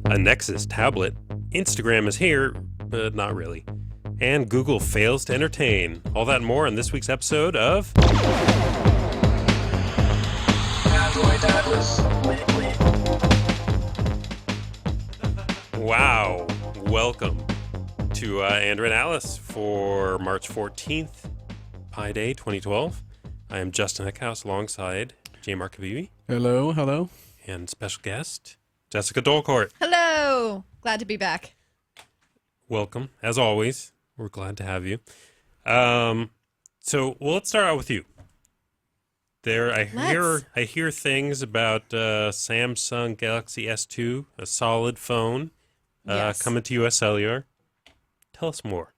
a Nexus tablet, Instagram is here, but not really. And Google fails to entertain. All that and more in this week's episode of... Wow. Welcome to Andrew and Alice for March 14th, Pi Day 2012. I am Justin Eckhouse alongside J. Mark Kavivi. Hello, hello. And special guest, Jessica Dolcourt. Hello. Glad to be back. Welcome, as always. We're glad to have you. Let's start out with you. I hear things about Samsung Galaxy S2, a solid phone, Yes. coming to U.S. Cellular. Tell us more.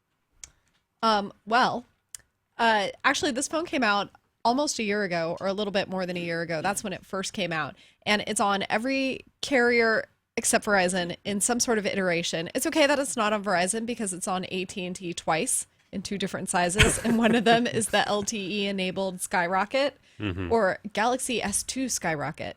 Actually, this phone came out almost a year ago, or a little bit more than a year ago. That's when it first came out. And it's on every carrier except Verizon in some sort of iteration. It's okay that it's not on Verizon because it's on AT&T twice in two different sizes. And one of them is the LTE-enabled Skyrocket or Galaxy S2 Skyrocket.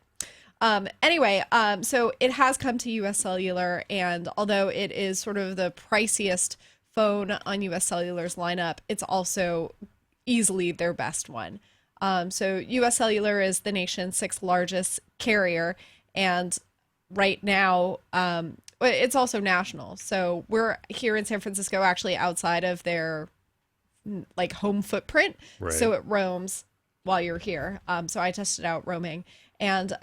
So it has come to U.S. Cellular, and although it is sort of the priciest phone on U.S. Cellular's lineup, it's also easily their best one. So U.S. Cellular is the nation's sixth largest carrier, and right now it's also national. So we're here in San Francisco, actually outside of their home footprint. Right. So it roams while you're here. So I tested out roaming. And,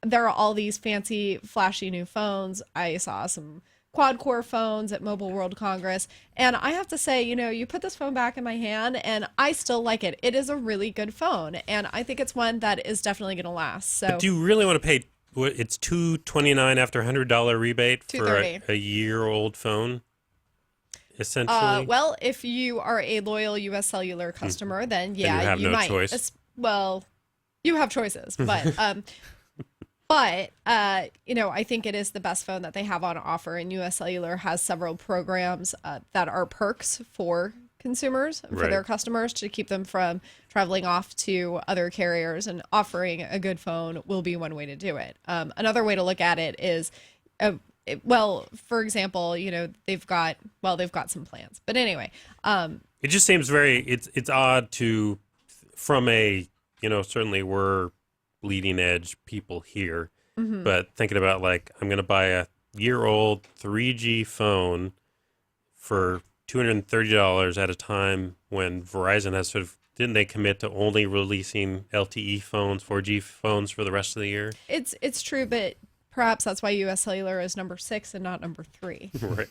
there are all these fancy, flashy new phones. I saw some quad-core phones at Mobile World Congress. And I have to say, you put this phone back in my hand, and I still like it. It is a really good phone, and I think it's one that is definitely going to last. So, But do you really want to pay... It's $229 after $100 rebate for a year-old phone, essentially? Well, if you are a loyal U.S. Cellular customer, then you have no might. choice. Well, you have choices, but I think it is the best phone that they have on offer, and U.S. Cellular has several programs that are perks for consumers, for their customers, to keep them from traveling off to other carriers, and offering a good phone will be one way to do it. Another way to look at it is, for example, they've got some plans, but anyway. It just seems it's odd from a, certainly we're leading edge people here, but thinking about I'm going to buy a year-old 3G phone for $230 at a time when Verizon has didn't they commit to only releasing LTE phones, 4G phones for the rest of the year? It's true, but perhaps that's why U.S. Cellular is number 6 and not number 3. Right.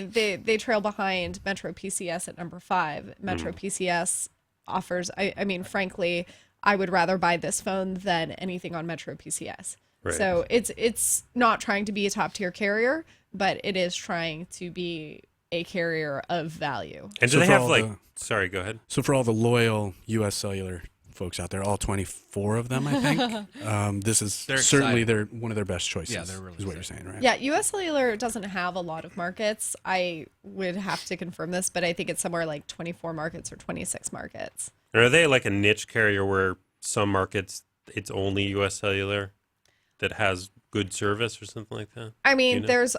They trail behind Metro PCS at number 5. Metro PCS offers, frankly, I would rather buy this phone than anything on Metro PCS. Right. So it's not trying to be a top tier carrier, but it is trying to be a carrier of value. And do they have sorry, go ahead. So for all the loyal U.S. Cellular folks out there, all 24 of them, I think, this is certainly one of their best choices. Yeah, they're really is what you're saying, right? Yeah, U.S. Cellular doesn't have a lot of markets. I would have to confirm this, but I think it's somewhere like 24 markets or 26 markets. Are they like a niche carrier where some markets it's only U.S. Cellular that has good service or something like that?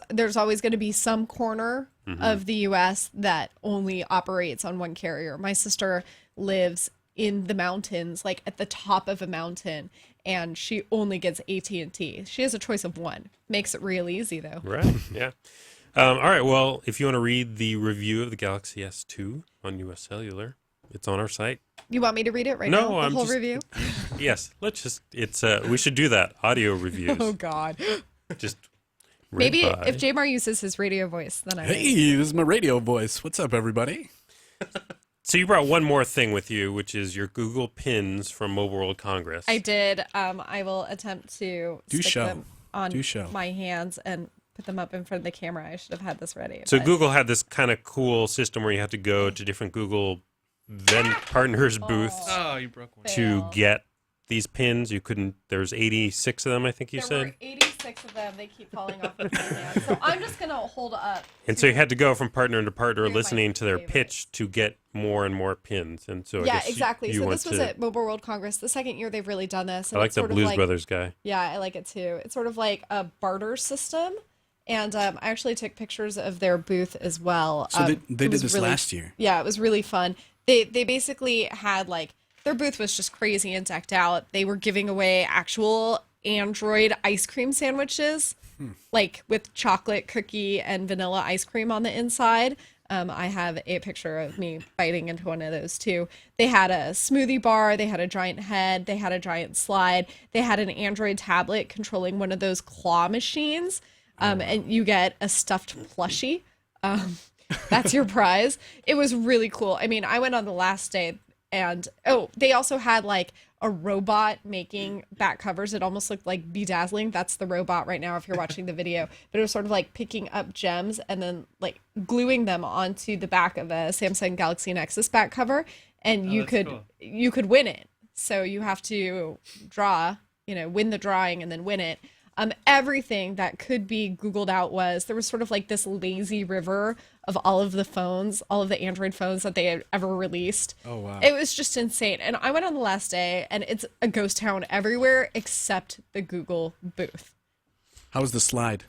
There's always going to be some corner of the U.S. that only operates on one carrier. My sister lives in the mountains, at the top of a mountain, and she only gets AT&T. She has a choice of one. Makes it real easy, though. Right, yeah. All right, well, if you want to read the review of the Galaxy S2 on U.S. Cellular, it's on our site. You want me to read it right now? No, the whole review? Yes, we should do that, audio reviews. Oh, God. Just maybe if Jamar uses his radio voice, then Hey, this is my radio voice. What's up, everybody? So you brought one more thing with you, which is your Google Pins from Mobile World Congress. I did. I will attempt to stick them on my hands and put them up in front of the camera. I should have had this ready. So Google had this kind of cool system where you have to go to different Google partners booths you broke one. to get these pins. You couldn't. There's 86 of them, I think you said. There were 86 6 of them. They keep falling off of my hand. So I'm just going to hold up. And so you had to go from partner to partner, Three of my listening to their favorites. pitch to get more and more pins. And so I Yeah, guess exactly. you So went this was to, at Mobile World Congress, the second year they've really done this. I And like it's the sort of Blues like, Brothers guy. Yeah, I like it too. It's sort of like a barter system. And I actually took pictures of their booth as well. So they It did was this really- last year. Yeah, it was really fun. They basically had like, their booth was just crazy and decked out. They were giving away actual Android ice cream sandwiches, like with chocolate, cookie, and vanilla ice cream on the inside. I have a picture of me biting into one of those too. They had a smoothie bar, they had a giant head, they had a giant slide, they had an Android tablet controlling one of those claw machines, and you get a stuffed plushie. That's your prize. It was really cool. I mean, I went on the last day, and they also had like a robot making back covers. It almost looked like bedazzling. That's the robot right now if you're watching the video. But it was sort of like picking up gems and then like gluing them onto the back of a Samsung Galaxy Nexus back cover, and you could win it. So you have to win the drawing and then win it. Everything that could be Googled out there was sort of like this lazy river of all of the phones, all of the Android phones that they had ever released. Oh, wow. It was just insane. And I went on the last day, and it's a ghost town everywhere except the Google booth. How was the slide?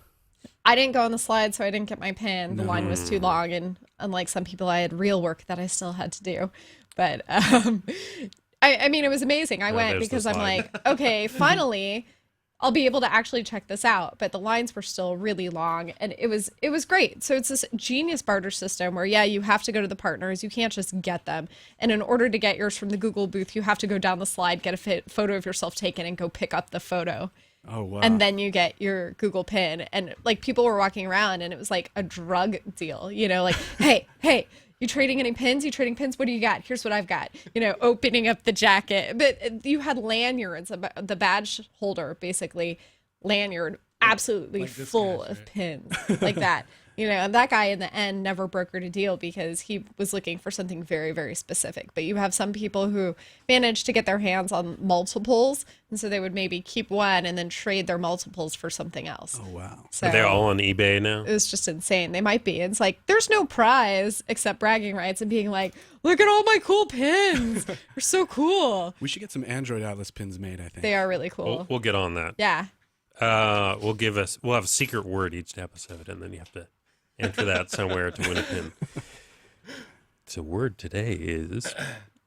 I didn't go on the slide, so I didn't get my pin. The line was too long, and unlike some people, I had real work that I still had to do. But I mean, it was amazing. I went there's the because I'm slide. like, okay, finally, I'll be able to actually check this out. But the lines were still really long, and it was great. So it's this genius barter system where, yeah, you have to go to the partners. You can't just get them. And in order to get yours from the Google booth, you have to go down the slide, get a photo of yourself taken, and go pick up the photo. Oh, wow. And then you get your Google pin. And like people were walking around, and it was like a drug deal, like, hey, you trading any pins? You trading pins? What do you got? Here's what I've got. Opening up the jacket. But you had lanyards, the badge holder, basically, lanyard, absolutely Like this full guy's, of right? pins like that. And that guy in the end never brokered a deal because he was looking for something very, very specific. But you have some people who managed to get their hands on multiples, and so they would maybe keep one and then trade their multiples for something else. Oh, wow. So Are they all on eBay now? it was just insane. They might be. It's like there's no prize except bragging rights and being like, look at all my cool pins. They're so cool. We should get some Android Atlas pins made, I think. They are really cool. We'll get on that. Yeah. We'll have a secret word each episode, and then you have to enter that somewhere to win a pin. So word today is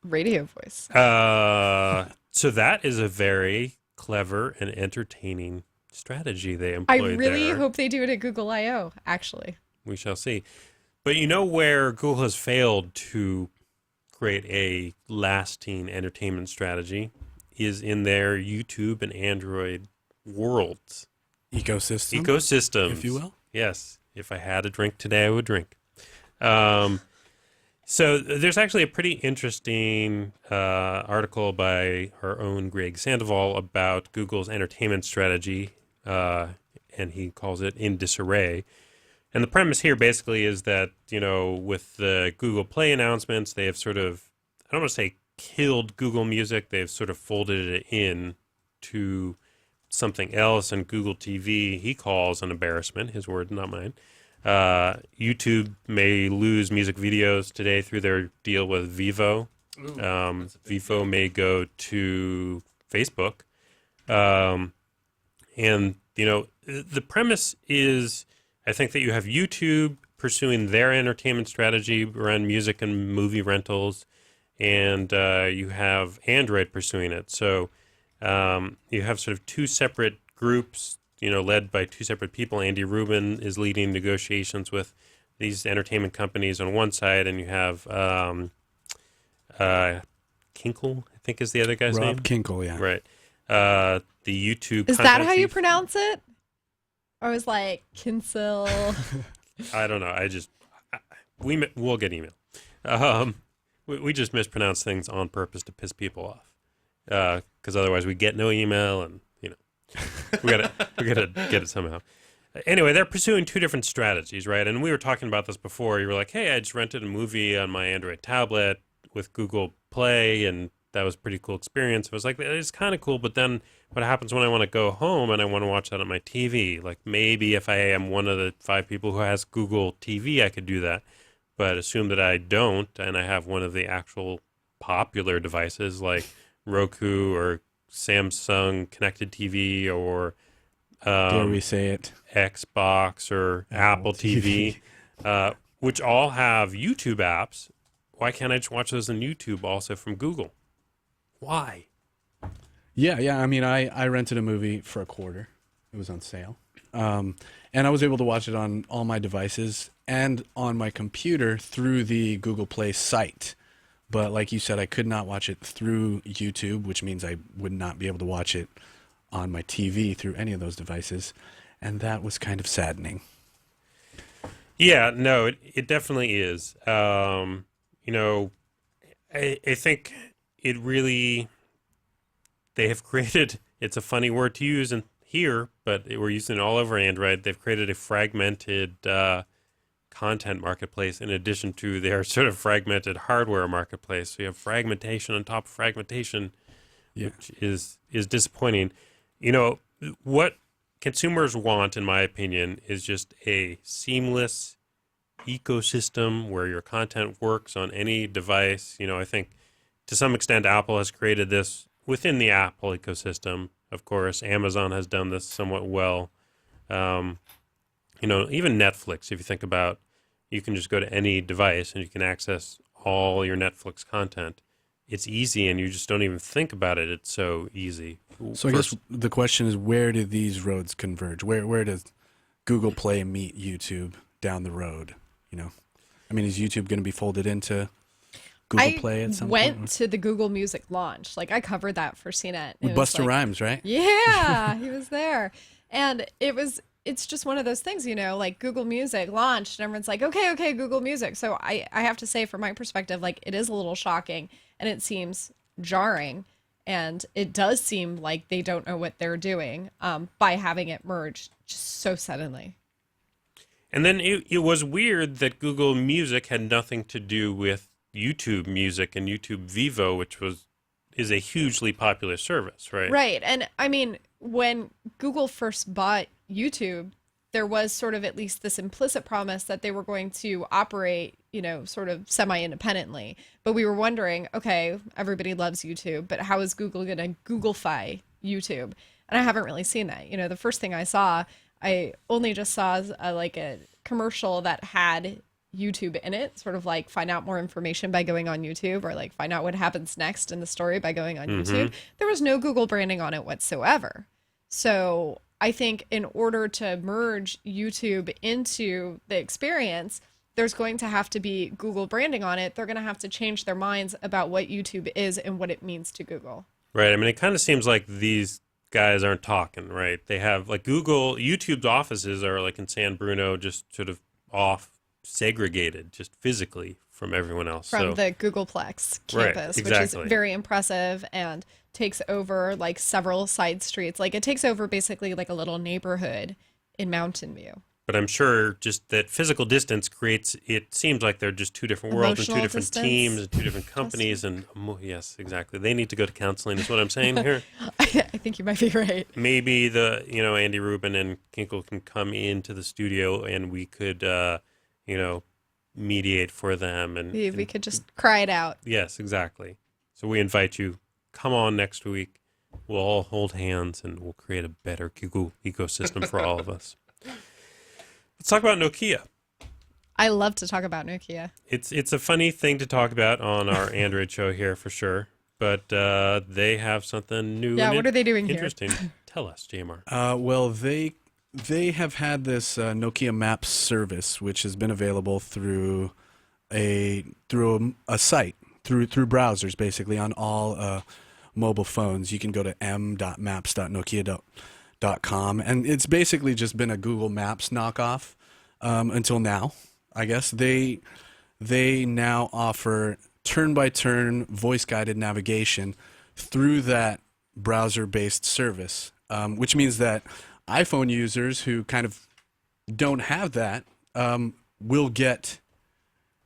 Radio voice. so that is a very clever and entertaining strategy they I employed really there. hope they do it at Google I/O, actually. We shall see. But where Google has failed to create a lasting entertainment strategy is in their YouTube and Android worlds. Ecosystems. if you will. Yes. If I had a drink today, I would drink. So there's actually a pretty interesting article by our own Greg Sandoval about Google's entertainment strategy, and he calls it in disarray. And the premise here basically is that, with the Google Play announcements, they have sort of, I don't want to say killed Google Music, they've sort of folded it in to something else, and Google TV he calls an embarrassment, his word, not mine. YouTube may lose music videos today through their deal with Vivo. Vivo may go to Facebook. And, the premise is, I think that you have YouTube pursuing their entertainment strategy around music and movie rentals, and you have Android pursuing it. So you have sort of two separate groups, led by two separate people. Andy Rubin is leading negotiations with these entertainment companies on one side, and you have Kinkle, I think is the other guy's name. Rob Kinkle, yeah. Right. The YouTube. Is that content how you chief. pronounce it? I was like, Kinsel. I don't know. We'll get email. We just mispronounce things on purpose to piss people off. Because otherwise we get no email, and we gotta get it somehow. Anyway, they're pursuing two different strategies, right? And we were talking about this before. You were like, "Hey, I just rented a movie on my Android tablet with Google Play, and that was a pretty cool experience." I was like, "It's kind of cool," but then what happens when I want to go home and I want to watch that on my TV? Like maybe if I am one of the 5 people who has Google TV, I could do that. But assume that I don't, and I have one of the actual popular devices like Roku or Samsung connected TV or dare we say it, Xbox or Apple TV, which all have YouTube apps. Why can't I just watch those on YouTube also from Google? Why? Yeah. I mean, I rented a movie for $0.25. It was on sale. And I was able to watch it on all my devices and on my computer through the Google Play site. But like you said, I could not watch it through YouTube, which means I would not be able to watch it on my TV through any of those devices. And that was kind of saddening. Yeah, no, it definitely is. You know, I think it really, they have created, it's a funny word to use in here, but we're using it all over Android. They've created a fragmented content marketplace in addition to their sort of fragmented hardware marketplace. So you have fragmentation on top of fragmentation, which is disappointing. You know, what consumers want, in my opinion, is just a seamless ecosystem where your content works on any device. You know, I think to some extent Apple has created this within the Apple ecosystem. Of course, Amazon has done this somewhat well. You know, even Netflix, if you think about, you can just go to any device and you can access all your Netflix content. It's easy and you just don't even think about it. It's so easy. So I guess the question is, where do these roads converge? Where does Google Play meet YouTube down the road? You know, I mean, is YouTube going to be folded into Google Play at some point? I went to the Google Music launch. Like, I covered that for CNET. With Busta Rhymes, right? Yeah, he was there. And it's just one of those things, you know, like Google Music launched and everyone's like, okay, Google Music. So I have to say, from my perspective, like, it is a little shocking and it seems jarring. And it does seem like they don't know what they're doing by having it merged just so suddenly. And then it was weird that Google Music had nothing to do with YouTube Music and YouTube Vivo, which is a hugely popular service, right? Right. And I mean, when Google first bought YouTube, there was sort of at least this implicit promise that they were going to operate, you know, sort of semi-independently. But we were wondering, okay, everybody loves YouTube, but how is Google going to Googlefy YouTube? And I haven't really seen that. You know, the first thing I only just saw like a commercial that had YouTube in it, sort of like find out more information by going on YouTube, or like find out what happens next in the story by going on YouTube. There was no Google branding on it whatsoever. So I think in order to merge YouTube into the experience, there's going to have to be Google branding on it. They're going to have to change their minds about what YouTube is and what it means to Google. Right. I mean, it kind of seems like these guys aren't talking, right? They have like YouTube's offices are like in San Bruno, just sort of off, segregated just physically from everyone else. From the Googleplex campus, right, exactly. Which is very impressive and takes over like several side streets. Like it takes over basically like a little neighborhood in Mountain View. But I'm sure just that physical distance creates, it seems like they're just two different worlds and two different teams and two different companies. And yes, exactly. They need to go to counseling is what I'm saying here. I think you might be right. Maybe Andy Rubin and Kinkle can come into the studio and we could, mediate for them. And we could just cry it out. Yes, exactly. So we invite you, come on next week. We'll all hold hands and we'll create a better Google ecosystem for all of us. Let's talk about Nokia. I love to talk about Nokia. It's a funny thing to talk about on our Android show here for sure, but they have something new. Yeah, what are they doing interesting. here? Tell us, JMR. Well, they have had this Nokia Maps service, which has been available through a site through browsers, basically on all mobile phones. You can go to m.maps.nokia.com, and it's basically just been a Google Maps knockoff until now. I guess they now offer turn-by-turn voice-guided navigation through that browser-based service, which means that iPhone users who kind of don't have that will get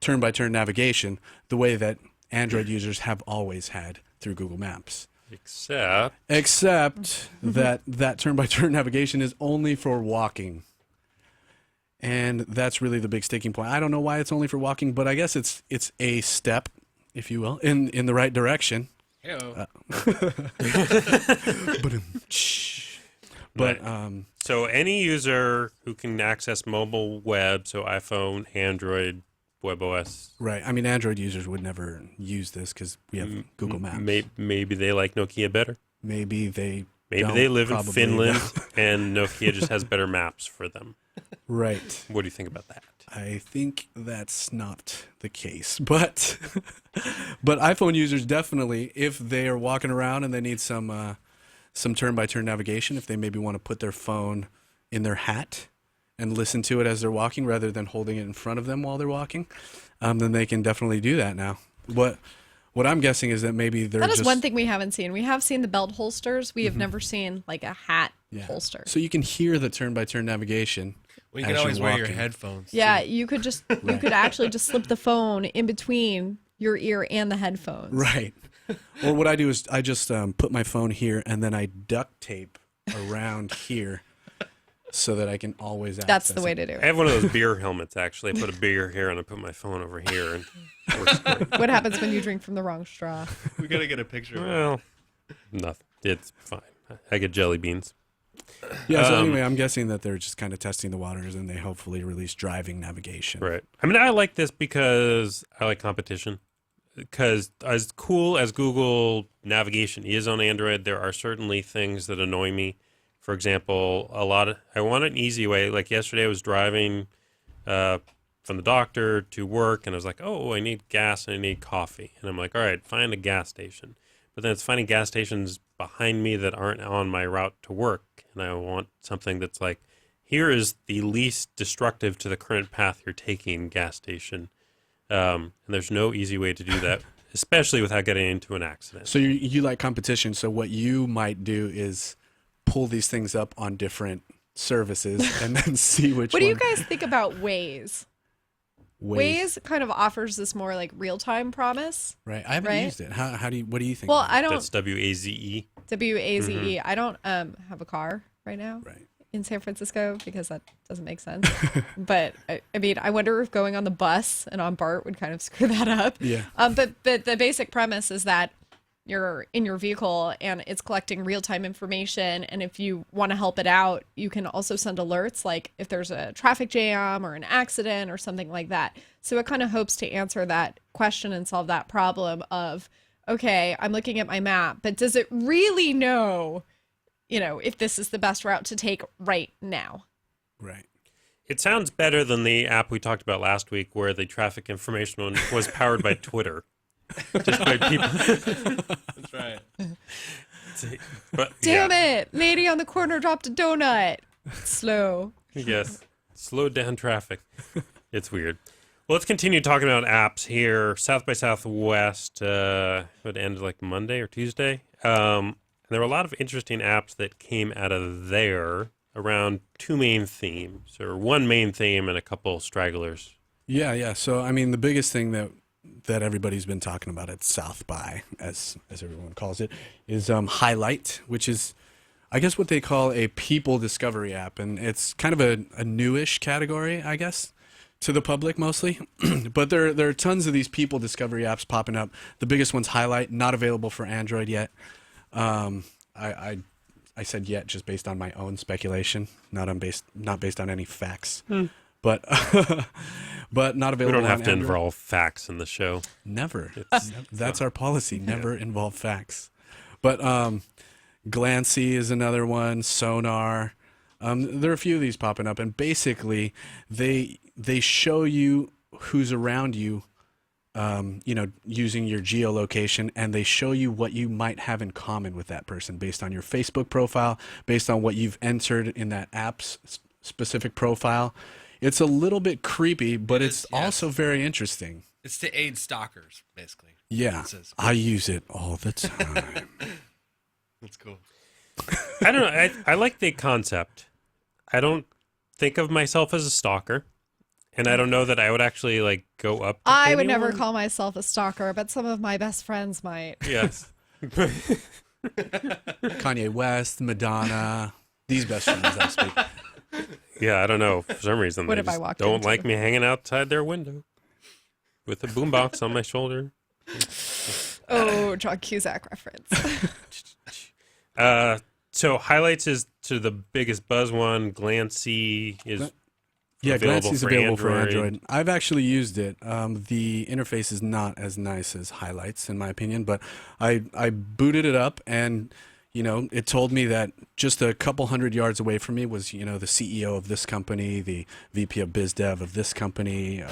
turn-by-turn navigation the way that Android users have always had through Google Maps. Except that turn-by-turn navigation is only for walking. And that's really the big sticking point. I don't know why it's only for walking, but I guess it's a step, if you will, in the right direction. Hello. But so any user who can access mobile web, so iPhone, Android, WebOS. right. I mean, Android users would never use this because we have Google Maps. Maybe they like Nokia better. Maybe they Live in probably Finland don't. and Nokia just has better maps for them. Right. What do you think about that? I think that's not the case, but iPhone users definitely, if they are walking around and they need some turn-by-turn navigation, if they maybe want to put their phone in their hat and listen to it as they're walking rather than holding it in front of them while they're walking, then they can definitely do that now. What I'm guessing is that maybe they're That is just, one thing we haven't seen. We have seen the belt holsters. We have never seen like a hat holster. So you can hear the turn-by-turn navigation. Well, you can as always you're wear your walking. headphones. Yeah, you could actually just slip the phone in between your ear and the headphones. Right. Or what I do is I just put my phone here and then I duct tape around here so that I can always access That's the way it. to do I it. have one of those beer helmets, actually. I put a beer here and I put my phone over here. And it works great. What happens when you drink from the wrong straw? We got to get a picture of it. Well, nothing. It's fine. I get jelly beans. Yeah, so anyway, I'm guessing that they're just kind of testing the waters and they hopefully release driving navigation. Right. I mean, I like this because I like competition. Because as cool as Google navigation is on Android, there are certainly things that annoy me. For example, I want an easy way. Like yesterday, I was driving from the doctor to work, and I was like, oh, I need gas and I need coffee. And I'm like, all right, find a gas station. But then it's finding gas stations behind me that aren't on my route to work. And I want something that's like, here is the least destructive to the current path you're taking gas station. And there's no easy way to do that, especially without getting into an accident. So you like competition. So what you might do is pull these things up on different services and then see which What do one. you guys think about Waze? Waze kind of offers this more like real-time promise. Right. I haven't right? used it. What do you think? Well, about I it? don't That's WAZE. WAZE. I don't have a car right now Right. in San Francisco because that doesn't make sense. But I mean, I wonder if going on the bus and on BART would kind of screw that up. Yeah. But the basic premise is that you're in your vehicle and it's collecting real-time information, and if you want to help it out, you can also send alerts like if there's a traffic jam or an accident or something like that. So it kind of hopes to answer that question and solve that problem of, okay, I'm looking at my map, but does it really know, if this is the best route to take right now? Right. It sounds better than the app we talked about last week where the traffic information one was powered by Twitter. Just by people. That's right. But, Damn it! Lady on the corner dropped a donut. Slow. Yes. Slow down traffic. It's weird. Well, let's continue talking about apps here. South by Southwest would end like Monday or Tuesday. And there were a lot of interesting apps that came out of there around two main themes, or one main theme and a couple stragglers. Yeah. So I mean, the biggest thing that everybody's been talking about at South by, as everyone calls it, is Highlight, which is, I guess, what they call a people discovery app, and it's kind of a newish category, I guess, to the public mostly. But there are tons of these people discovery apps popping up. The biggest one's Highlight, not available for Android yet. I said yet just based on my own speculation, not based on any facts. But not We available. don't have on to Android. involve facts in the show. Never. It's That's our policy. Never involve facts. But Glancy is another one. Sonar. There are a few of these popping up, and basically they show you who's around you, using your geolocation, and they show you what you might have in common with that person based on your Facebook profile, based on what you've entered in that app's specific profile. It's a little bit creepy, but it's also very interesting. It's to aid stalkers, basically. Yeah, I use it all the time. That's cool. I don't know. I like the concept. I don't think of myself as a stalker, and I don't know that I would actually like go up to I would never anyone. call myself a stalker, but some of my best friends might. Yes. Kanye West, Madonna, these best friends I speak. Yeah, I don't know. For some reason, What they have I just walked don't into? like me hanging outside their window with a boombox on my shoulder. Oh, John Cusack reference. So highlights is to the biggest buzz one. Glancy is Yeah, available Glancy's for available for Android. Android. I've actually used it. The interface is not as nice as Highlights, in my opinion, but I booted it up, and it told me that just a couple hundred yards away from me was the CEO of this company, the VP of Biz Dev of this company,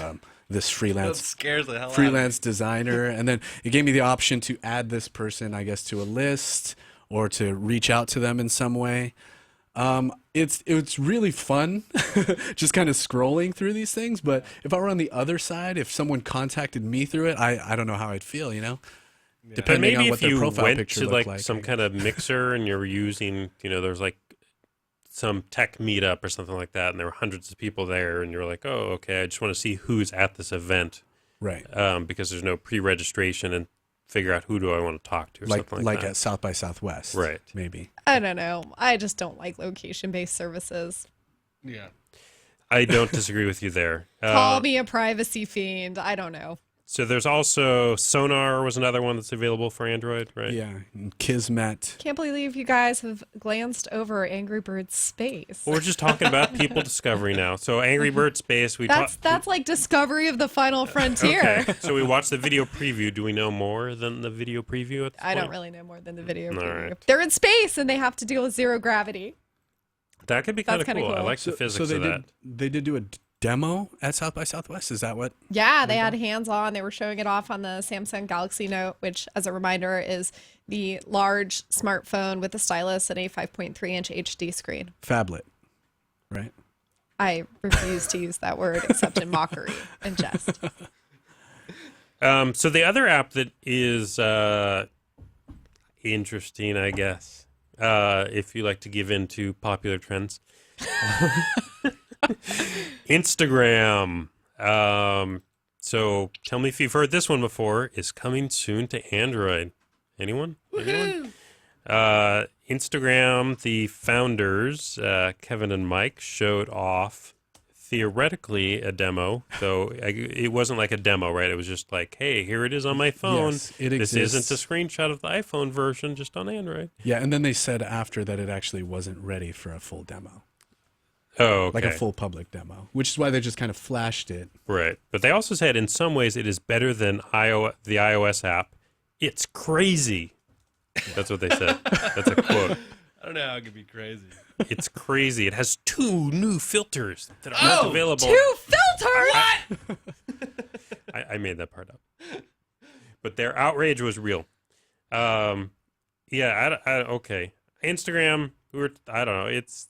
this That freelance scares the hell freelance designer, and then it gave me the option to add this person, I guess, to a list or to reach out to them in some way. It's really fun, just kind of scrolling through these things. But if I were on the other side, if someone contacted me through it, I don't know how I'd feel, But depending on maybe what if their you profile went picture to looked like like. some kind of mixer and you're using, there's like some tech meetup or something like that, and there were hundreds of people there, and you're like, oh, okay, I just want to see who's at this event, Right. because there's no pre-registration, and figure out who do I want to talk to, or something Like that. at South by Southwest, Right. Maybe. I don't know. I just don't like location-based services. Yeah. I don't disagree with you there. Call me a privacy fiend. I don't know. So there's also Sonar was another one that's available for Android, right? Yeah. And Kismet. Can't believe you guys have glanced over Angry Birds Space. Well, we're just talking about people discovery now. So Angry Bird Space, That's like Discovery of the Final Frontier. Okay, so we watched the video preview. Do we know more than the video preview at this I don't point? really know more than the video All preview. right. They're in space and they have to deal with zero gravity. That could be kind of That's cool. kinda I cool. like the physics they of that. did do a demo at South by Southwest. Is that what? Yeah, they had hands-on. They were showing it off on the Samsung Galaxy Note, which, as a reminder, is the large smartphone with a stylus and a 5.3-inch HD screen. Phablet, right? I refuse to use that word except in mockery and jest. So the other app that is interesting, I guess, if you like to give in to popular trends, Instagram. So tell me if you've heard this one before. Is coming soon to Android. Anyone? Instagram, the founders, Kevin and Mike, showed off theoretically a demo. So it wasn't like a demo, right? It was just like, hey, here it is on my phone. Yes, it This exists. isn't a screenshot of the iPhone version, just on Android. Yeah, and then they said after that it actually wasn't ready for a full demo, Oh, okay. like a full public demo, which is why they just kind of flashed it. Right. But they also said in some ways it is better than the iOS app. It's crazy. That's what they said. That's a quote. I don't know how it could be crazy. It's crazy. It has 2 new filters that are not available. 2 filters! I made that part up. But their outrage was real. Yeah, okay. Instagram, I don't know. It's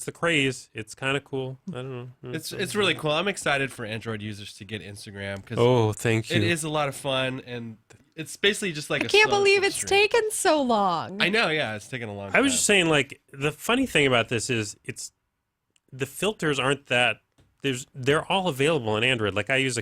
the craze. It's kind of cool. I don't know. It's really cool. I'm excited for Android users to get Instagram because Oh, thank you. it is a lot of fun, and it's basically just like I can't believe it's taken. taken so long. I know, yeah, it's taken a long time. I was just saying, like, the funny thing about this is the filters aren't that they're all available on Android. Like, I use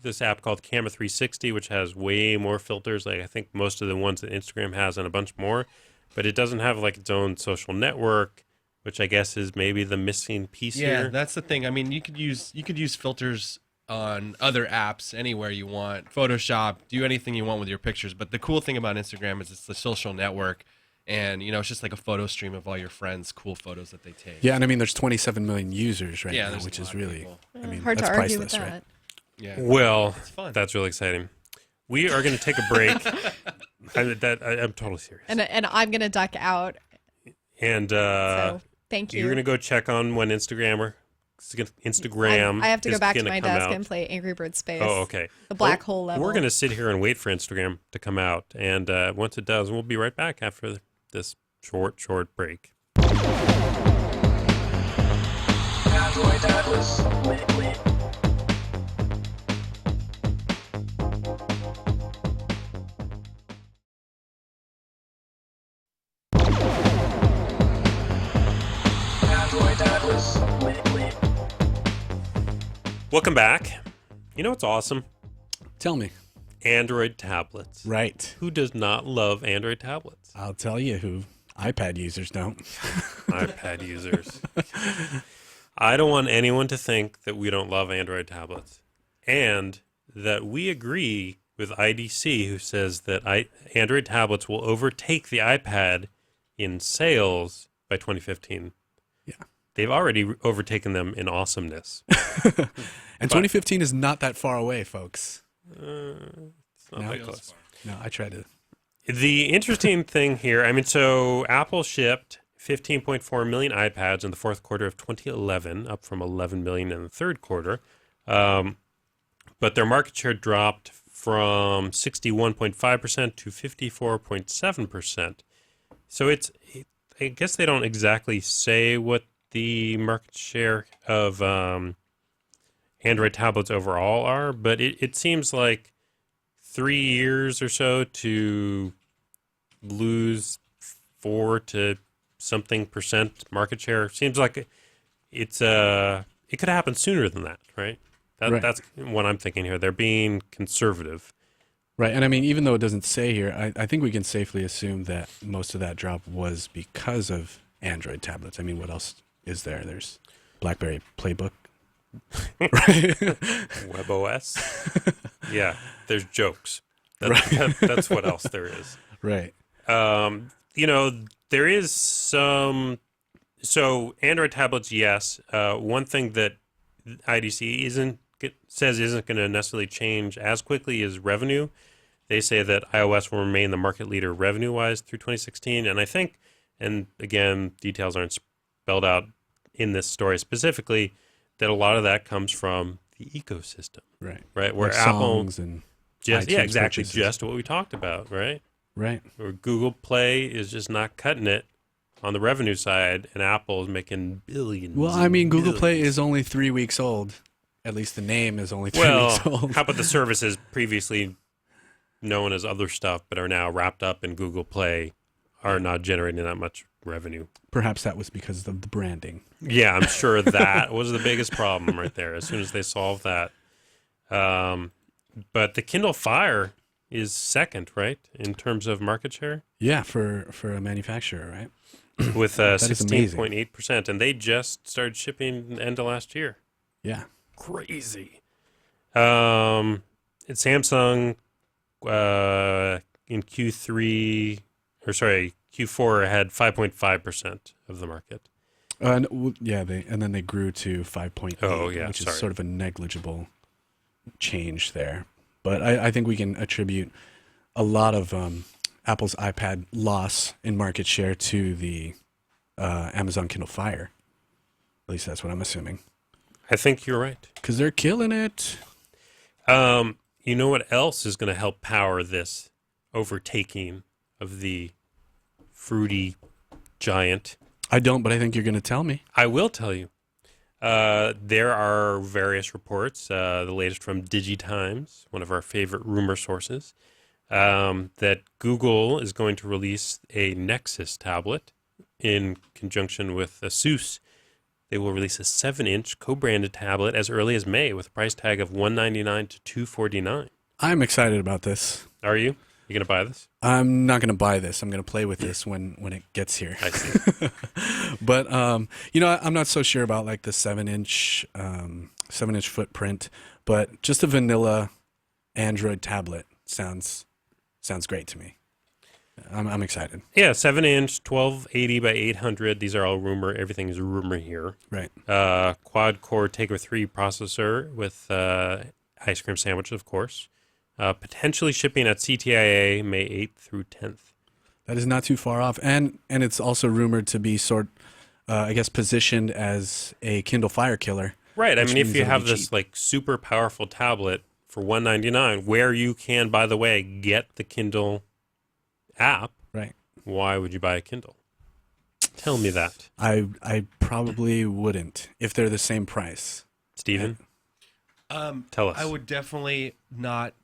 this app called Camera 360, which has way more filters. Like, I think most of the ones that Instagram has and a bunch more, but it doesn't have like its own social network, which I guess is maybe the missing piece Yeah, here. that's the thing. I mean, you could use filters on other apps anywhere you want. Photoshop, do anything you want with your pictures. But the cool thing about Instagram is it's the social network, and it's just like a photo stream of all your friends' cool photos that they take. Yeah, and I mean, there's 27 million users right now, there's which a is lot of really, people. I mean, Hard to that's argue with priceless, that. right? Yeah. Well, fun. that's really exciting. We are going to take a break. I'm totally serious. And I'm going to duck out. And So thank you. you're going to go check on when Instagram I have to go is back to gonna my come desk out. and play Angry Birds Space. Oh, okay. The black hole level. We're going to sit here and wait for Instagram to come out. And once it does, we'll be right back after this short break. Android Atlas. Wait. Android Atlas. Wait. Welcome back. You know what's awesome? Tell me. Android tablets. Right. Who does not love Android tablets? I'll tell you who. iPad users don't. iPad users. I don't want anyone to think that we don't love Android tablets, and that we agree with IDC, who says that Android tablets will overtake the iPad in sales by 2015. Yeah. They've already overtaken them in awesomeness. And 2015 is not that far away, folks. It's not No. that close. No, I tried to. The interesting thing here, I mean, so Apple shipped 15.4 million iPads in the fourth quarter of 2011, up from 11 million in the third quarter. But their market share dropped from 61.5% to 54.7%. So I guess they don't exactly say what the market share of Android tablets overall are, but it seems like 3 years or so to lose 4 to something percent market share seems like it could happen sooner than that, right? Right. That's what I'm thinking here. They're being conservative. Right. And I mean, even though it doesn't say here, I think we can safely assume that most of that drop was because of Android tablets. I mean, what else is there? There's BlackBerry Playbook. WebOS. Yeah, there's jokes. That's what else there is. Right. There is some. So Android tablets, yes. One thing that IDC says isn't going to necessarily change as quickly is revenue. They say that iOS will remain the market leader revenue-wise through 2016, and I think, and again, details aren't spelled out in this story specifically, that a lot of that comes from the ecosystem, Right. right? Where Like Apple songs and just iTunes exactly purchases. just what we talked about, right? Right. Or Google Play is just not cutting it on the revenue side, and Apple is making billions. Well, I mean, and Google Play billions. is only 3 weeks old. At least the name is only 3 Well, weeks old. how about the services previously known as other stuff, but are now wrapped up in Google Play, are not generating that much revenue? Perhaps that was because of the branding. Yeah, I'm sure that was the biggest problem right there. As soon as they solved that, but the Kindle Fire is second, right, in terms of market share, Yeah, for a manufacturer, right? with That is amazing. 16.8%, and they just started shipping the end of last year. Yeah. Crazy. Samsung in Q4 had 5.5% of the market. And then they grew to 5.8, Oh, yeah, which sorry. is sort of a negligible change there. But I think we can attribute a lot of Apple's iPad loss in market share to the Amazon Kindle Fire. At least that's what I'm assuming. I think you're right. Because they're killing it. You know what else is going to help power this overtaking of the fruity giant? I don't, but I think you're going to tell me. I will tell you. There are various reports, the latest from DigiTimes, one of our favorite rumor sources, that Google is going to release a Nexus tablet in conjunction with Asus. They will release a 7-inch co-branded tablet as early as May with a price tag of $199 to $249. I'm excited about this. Are you? You going to buy this? I'm not going to buy this. I'm going to play with this when it gets here. I see. But I'm not so sure about like the 7-inch footprint, but just a vanilla Android tablet sounds great to me. I'm excited. Yeah, 7-inch, 1280 by 800. These are all rumor. Everything is rumor here. Right. Quad-core Tegra 3 processor with ice cream sandwich, of course. Potentially shipping at CTIA May 8th through 10th. That is not too far off, and it's also rumored to be positioned as a Kindle Fire killer. Right. I which mean, if means you it'll have be this cheap. like super powerful tablet for $199, where you can, by the way, get the Kindle app, Right. why would you buy a Kindle? Tell me that, I probably wouldn't if they're the same price. Steven. Tell us. I would definitely not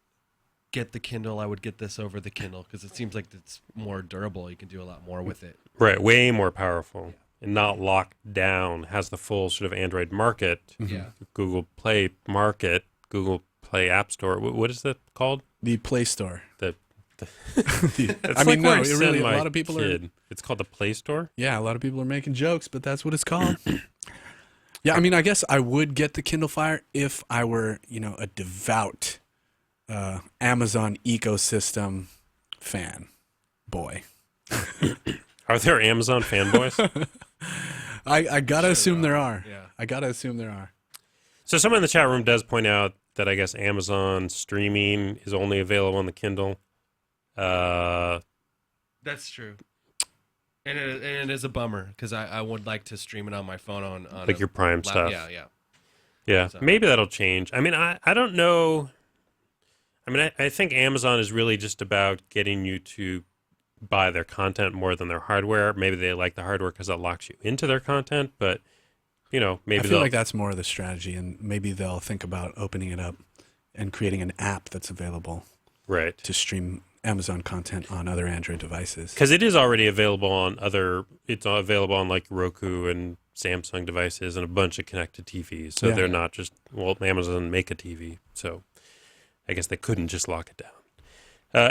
get the Kindle. I would get this over the Kindle because it seems like it's more durable. You can do a lot more with it. Right, way more powerful and not locked down. Has the full sort of Android market, Yeah. Google Play market, Google Play App Store. What is that called? The Play Store. The I like mean, where no, I it send really. A my lot of people are. kid. It's called the Play Store. Yeah, a lot of people are making jokes, but that's what it's called. Yeah, I mean, I guess I would get the Kindle Fire if I were, a devout Amazon ecosystem fan boy. Are there Amazon fanboys? I gotta assume there are. Yeah. I gotta assume there are. So someone in the chat room does point out that I guess Amazon streaming is only available on the Kindle. That's true. And it is a bummer because I would like to stream it on my phone on Like your Prime stuff. Yeah. Yeah, So- maybe that'll change. I mean, I don't know. I mean, I think Amazon is really just about getting you to buy their content more than their hardware. Maybe they like the hardware because it locks you into their content, but, maybe I feel they'll... like that's more of the strategy, and maybe they'll think about opening it up and creating an app that's available Right. to stream Amazon content on other Android devices. Because it is already available on it's available on like Roku and Samsung devices and a bunch of connected TVs. So Yeah. they're not just, Amazon make a TV. So I guess they couldn't just lock it down.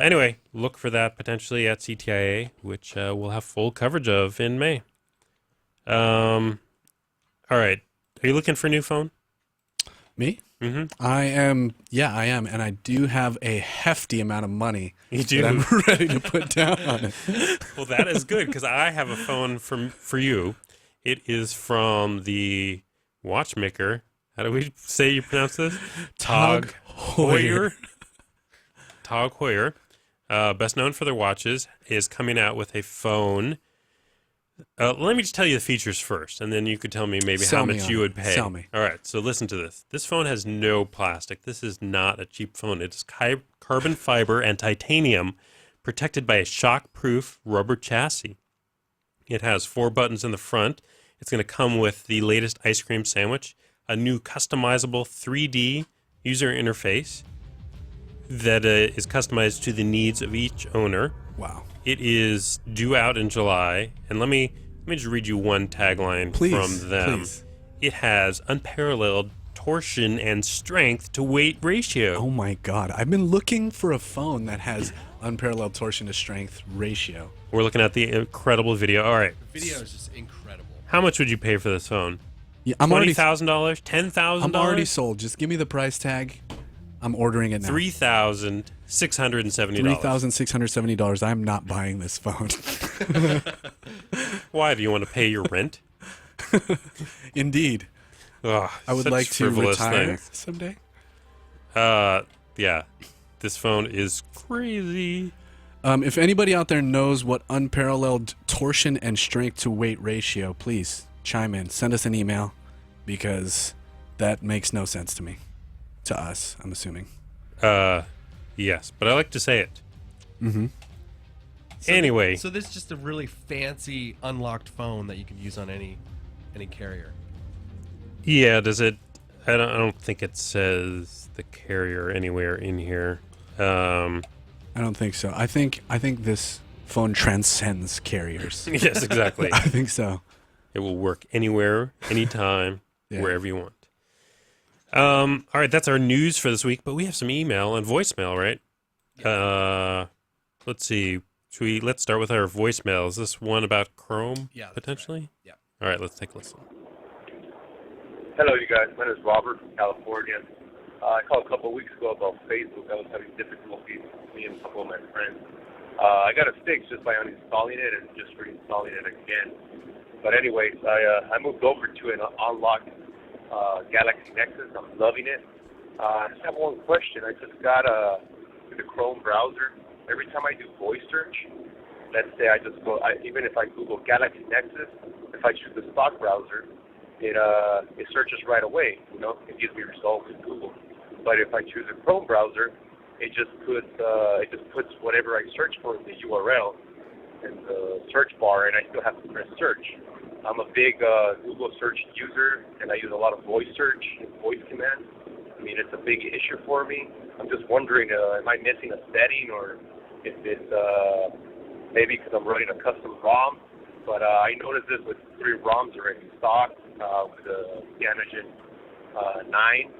Anyway, look for that potentially at CTIA, which we'll have full coverage of in May. All right. Are you looking for a new phone? Me? Mm-hmm. I am. Yeah, I am, and I do have a hefty amount of money You do? that I'm ready to put down on it. Well, that is good because I have a phone for you. It is from the watchmaker. How do we say you pronounce this? Tag Heuer. Tag Heuer, best known for their watches, is coming out with a phone. Let me just tell you the features first, and then you could tell me maybe Sell how me much on you it. would pay. Sell me. All right, so listen to this. This phone has no plastic. This is not a cheap phone. It is carbon fiber and titanium protected by a shock-proof rubber chassis. It has 4 buttons in the front. It's going to come with the latest ice cream sandwich, a new customizable 3D user interface that is customized to the needs of each owner. Wow. It is due out in July, and let me just read you one tagline Please, from them. please. It has unparalleled torsion and strength to weight ratio. Oh my God! I've been looking for a phone that has unparalleled torsion to strength ratio. We're looking at the incredible video. All right, The video is just incredible. how much would you pay for this phone? Yeah, I'm already. $20,000, $10,000. I'm already sold. Just give me the price tag. I'm ordering it now. $3,670. $3,670. I'm not buying this phone. Why do you want to pay your rent? Indeed. Ugh, I would such like to frivolous retire things. someday. Yeah, this phone is crazy. If anybody out there knows what unparalleled torsion and strength to weight ratio, please chime in. Send us an email because that makes no sense to me. To us, I'm assuming. Yes, but I like to say it. Mm-hmm. Anyway, So this is just a really fancy unlocked phone that you can use on any carrier. yeah, does it? I don't think it says the carrier anywhere in here. I don't think so. I think this phone transcends carriers. Yes, exactly. I think so. It will work anywhere, anytime, Yeah. wherever you want. All right, that's our news for this week, but we have some email and voicemail, right? Let's see. Let's start with our voicemail. Is this one about Chrome, Yeah, that's potentially? right. Yeah. All right, let's take a listen. Hello, you guys. My name is Robert from California. I called a couple of weeks ago about Facebook. I was having difficulties with me and a couple of my friends. I got it fixed just by uninstalling it and just reinstalling it again. But anyways, I moved over to an unlocked Galaxy Nexus. I'm loving it. I just have one question. I just got the Chrome browser. Every time I do voice search, let's say I just go, even if I Google Galaxy Nexus, if I choose the stock browser, it searches right away. It gives me results in Google. But if I choose a Chrome browser, it just puts whatever I search for in the URL in the search bar, and I still have to press search. I'm a big Google search user, and I use a lot of voice search and voice commands. I mean, it's a big issue for me. I'm just wondering, am I missing a setting, or if it's maybe because I'm running a custom ROM? But I noticed this with 3 ROMs already in stock with the Cyanogen 9.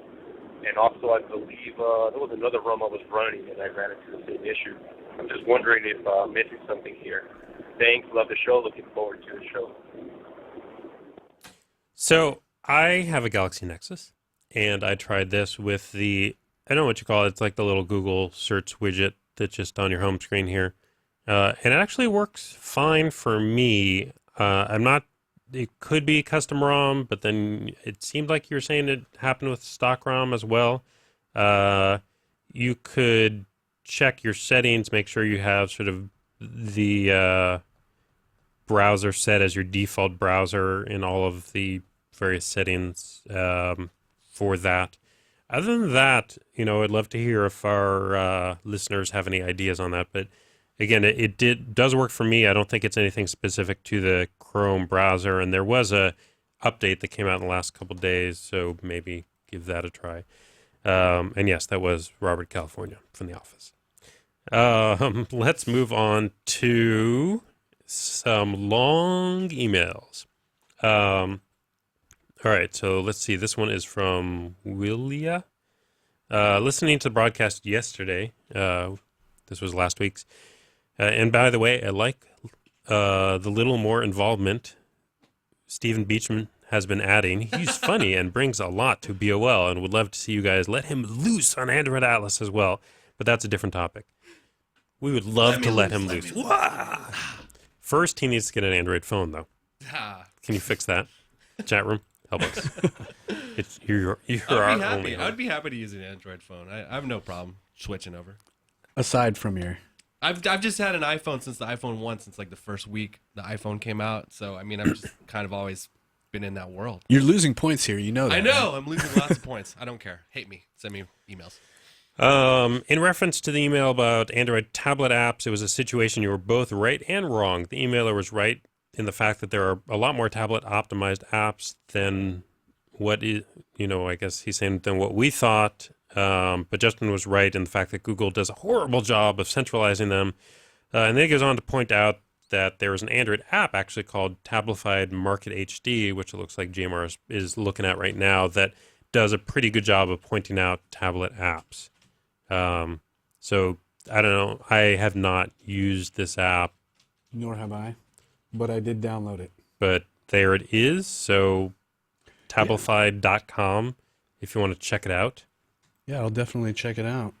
And also, I believe there was another ROM I was running, and I ran into the same issue. I'm just wondering if I'm missing something here. Thanks. Love the show. Looking forward to the show. So I have a Galaxy Nexus, and I tried this with the, I don't know what you call it. It's like the little Google search widget that's just on your home screen here. And it actually works fine for me. I'm not, it could be custom ROM, but then it seemed like you were saying it happened with stock ROM as well. You could check your settings, make sure you have sort of the browser set as your default browser in all of the various settings for that. Other than that, I'd love to hear if our listeners have any ideas on that. But again, it does work for me. I don't think it's anything specific to the Chrome browser. And there was a update that came out in the last couple of days, so maybe give that a try. And yes, that was Robert California from The Office. Let's move on to some long emails. All right, so let's see. This one is from Willia. Listening to the broadcast yesterday, this was last week's, and by the way, I like the little more involvement Stephen Beachman has been adding. He's funny and brings a lot to BOL, and would love to see you guys let him loose on Android Atlas as well. But that's a different topic. We would love to let him loose. First, he needs to get an Android phone, though. Can you fix that? Chat room, help us. You're our only hope. I'd be happy to use an Android phone. I have no problem switching over. Aside from your... I've just had an iPhone since the iPhone 1, since like the first week the iPhone came out. So, I mean, I've just kind of always been in that world. You're losing points here. You know that. I know. Right? I'm losing lots of points. I don't care. Hate me. Send me emails. In reference to the email about Android tablet apps, it was a situation you were both right and wrong. The emailer was right in the fact that there are a lot more tablet-optimized apps than what is, I guess he's saying than what we thought. But Justin was right in the fact that Google does a horrible job of centralizing them. And then he goes on to point out that there is an Android app actually called Tablified Market HD, which it looks like GMR is looking at right now, that does a pretty good job of pointing out tablet apps. So I don't know. I have not used this app. Nor have I, but I did download it. But there it is. So tablified.com if you want to check it out. Yeah, I'll definitely check it out.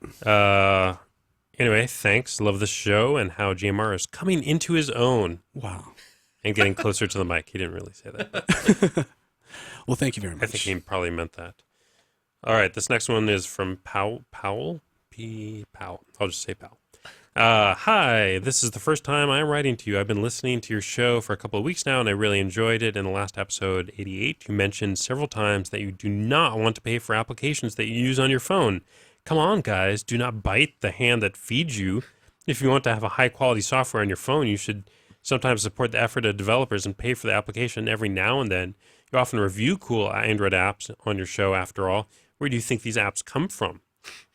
Anyway, thanks. Love the show and how GMR is coming into his own. Wow. And getting closer to the mic. He didn't really say that. Well, thank you very much. I think he probably meant that. All right, this next one is from Powell. Powell? Powell. I'll just say Powell. Hi, this is the first time I'm writing to you. I've been listening to your show for a couple of weeks now, and I really enjoyed it. In the last episode, 88, you mentioned several times that you do not want to pay for applications that you use on your phone. Come on, guys. Do not bite the hand that feeds you. If you want to have a high-quality software on your phone, you should sometimes support the effort of developers and pay for the application every now and then. You often review cool Android apps on your show, after all. Where do you think these apps come from?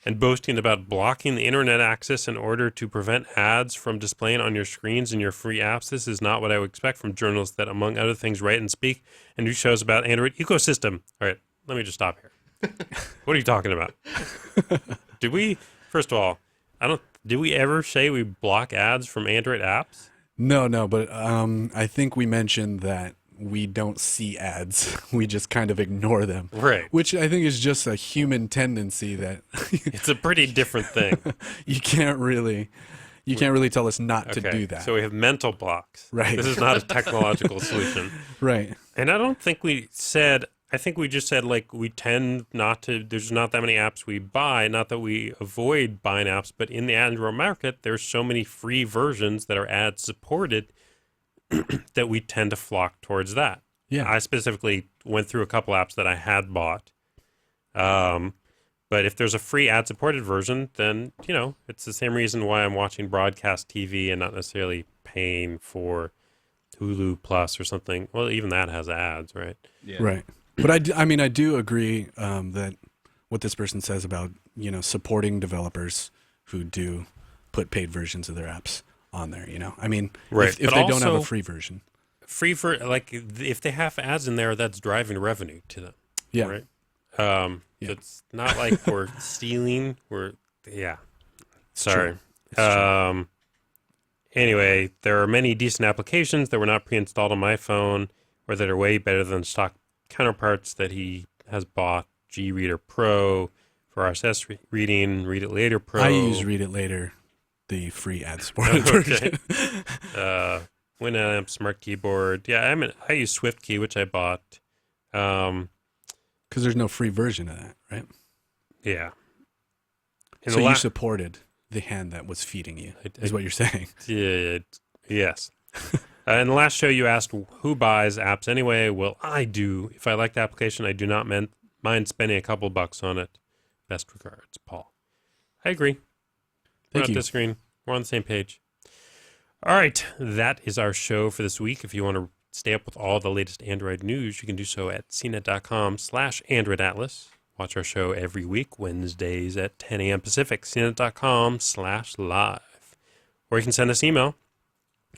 And boasting about blocking the internet access in order to prevent ads from displaying on your screens and your free apps. This is not what I would expect from journalists that, among other things, write and speak and do shows about Android ecosystem. All right, let me just stop here. What are you talking about? Did we, first of all, did we ever say we block ads from Android apps? No, but I think we mentioned that we don't see ads. We just kind of ignore them. Right. Which I think is just a human tendency that it's a pretty different thing. you can't really tell us not to do that. So we have mental blocks. Right. This is not a technological solution. Right. And I don't think we said, I think we just said like we tend not to, there's not that many apps we buy, not that we avoid buying apps, but in the Android market, there's so many free versions that are ad supported that we tend to flock towards that. Yeah. I specifically went through a couple apps that I had bought. But if there's a free ad-supported version, then, it's the same reason why I'm watching broadcast TV and not necessarily paying for Hulu Plus or something. Well, even that has ads, right? Yeah. Right. But I do agree that what this person says about, supporting developers who do put paid versions of their apps on there, Right. if they don't have a free version. Free for, if they have ads in there, that's driving revenue to them. Yeah. Right. Yeah. It's not like we're stealing. Sorry. It's true. Anyway, there are many decent applications that were not pre-installed on my phone or that are way better than stock counterparts that he has bought. G-Reader Pro for RSS reading, Read It Later Pro. I use Read It Later, the free ad-supported version. Winamp Smart Keyboard. Yeah, I use SwiftKey, which I bought. Because there's no free version of that, right? Yeah. And So you supported the hand that was feeding you, is what you're saying. Yeah, yes. In the last show, you asked who buys apps anyway. Well, I do. If I like the application, I do not mind spending a couple bucks on it. Best regards, Paul. I agree. We're Thank not you. disagreeing. We're on the same page. All right. That is our show for this week. If you want to stay up with all the latest Android news, you can do so at cnet.com/Android Atlas. Watch our show every week, Wednesdays at 10 a.m. Pacific, cnet.com/live. Or you can send us email,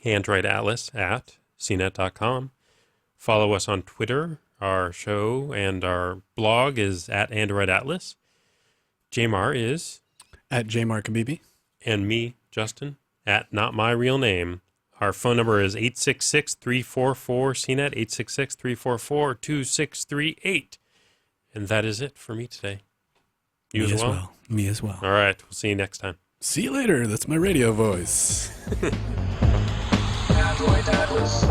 androidatlas@cnet.com. Follow us on Twitter. Our show and our blog is at Android Atlas. Jamar is... At JMarkBB. And me, Justin, at Not My Real Name. Our phone number is 866-344-CNET, 866-344-2638. And that is it for me today. You as well? Me as well. All right. We'll see you next time. See you later. That's my radio voice. Android Atlas.